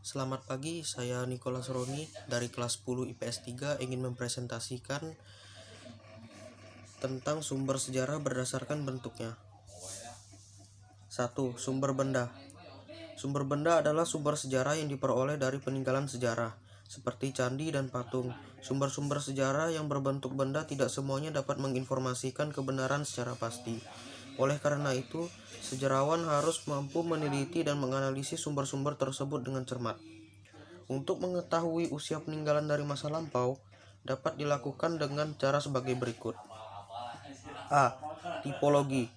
Selamat pagi, saya Nicholas Roni dari kelas 10 IPS 3 ingin mempresentasikan tentang sumber sejarah berdasarkan bentuknya. 1. Sumber benda. Sumber benda adalah sumber sejarah yang diperoleh dari peninggalan sejarah, seperti candi dan patung. Sumber-sumber sejarah yang berbentuk benda tidak semuanya dapat menginformasikan kebenaran secara pasti. Oleh karena itu, sejarawan harus mampu meneliti dan menganalisis sumber-sumber tersebut dengan cermat. Untuk mengetahui usia peninggalan dari masa lampau, dapat dilakukan dengan cara sebagai berikut. A. Tipologi.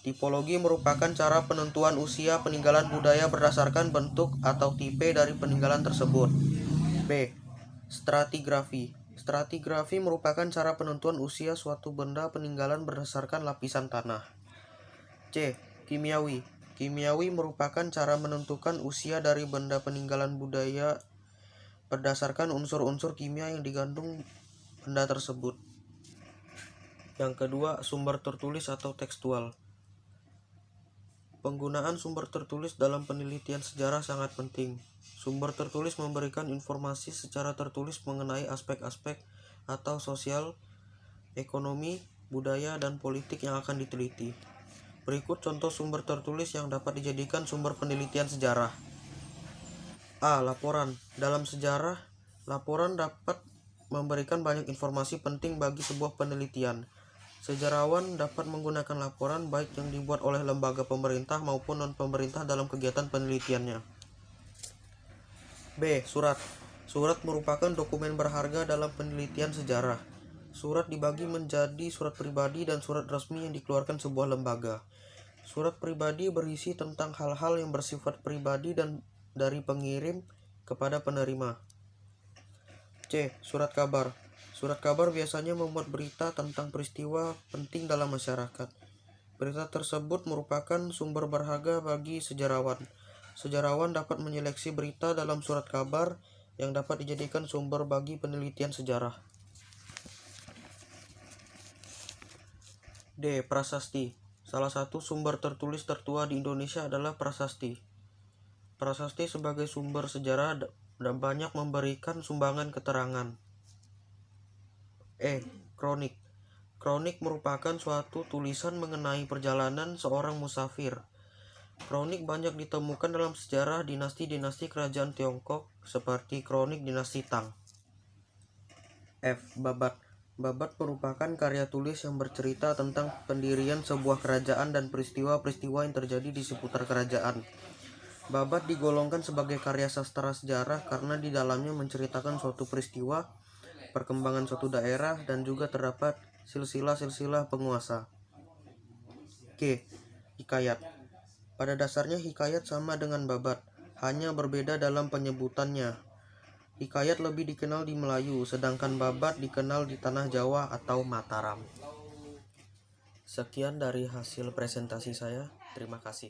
Tipologi merupakan cara penentuan usia peninggalan budaya berdasarkan bentuk atau tipe dari peninggalan tersebut. B. Stratigrafi. Stratigrafi merupakan cara penentuan usia suatu benda peninggalan berdasarkan lapisan tanah. C. Kimiawi. Kimiawi merupakan cara menentukan usia dari benda peninggalan budaya berdasarkan unsur-unsur kimia yang digandung benda tersebut. Yang kedua, sumber tertulis atau tekstual. Penggunaan sumber tertulis dalam penelitian sejarah sangat penting. Sumber tertulis memberikan informasi secara tertulis mengenai aspek-aspek atau sosial, ekonomi, budaya, dan politik yang akan diteliti. Berikut contoh sumber tertulis yang dapat dijadikan sumber penelitian sejarah. A. Laporan. Dalam sejarah, laporan dapat memberikan banyak informasi penting bagi sebuah penelitian. Sejarawan dapat menggunakan laporan baik yang dibuat oleh lembaga pemerintah maupun non-pemerintah dalam kegiatan penelitiannya. B. Surat. Surat merupakan dokumen berharga dalam penelitian sejarah. Surat dibagi menjadi surat pribadi dan surat resmi yang dikeluarkan sebuah lembaga. Surat pribadi berisi tentang hal-hal yang bersifat pribadi dan dari pengirim kepada penerima. C. Surat kabar. Surat kabar biasanya memuat berita tentang peristiwa penting dalam masyarakat. Berita tersebut merupakan sumber berharga bagi sejarawan. Sejarawan dapat menyeleksi berita dalam surat kabar yang dapat dijadikan sumber bagi penelitian sejarah. D. Prasasti. Salah satu sumber tertulis tertua di Indonesia adalah prasasti. Prasasti sebagai sumber sejarah dan banyak memberikan sumbangan keterangan. E. Kronik. Kronik merupakan suatu tulisan mengenai perjalanan seorang musafir. Kronik banyak ditemukan dalam sejarah dinasti-dinasti kerajaan Tiongkok seperti kronik dinasti Tang. F. Babat. Babat merupakan karya tulis yang bercerita tentang pendirian sebuah kerajaan dan peristiwa-peristiwa yang terjadi di seputar kerajaan. Babat digolongkan sebagai karya sastra sejarah karena di dalamnya menceritakan suatu peristiwa, perkembangan suatu daerah, dan juga terdapat silsilah-silsilah penguasa. G. Hikayat. Pada dasarnya hikayat sama dengan babat, hanya berbeda dalam penyebutannya. Hikayat lebih dikenal di Melayu, sedangkan babat dikenal di Tanah Jawa atau Mataram. Sekian dari hasil presentasi saya. Terima kasih.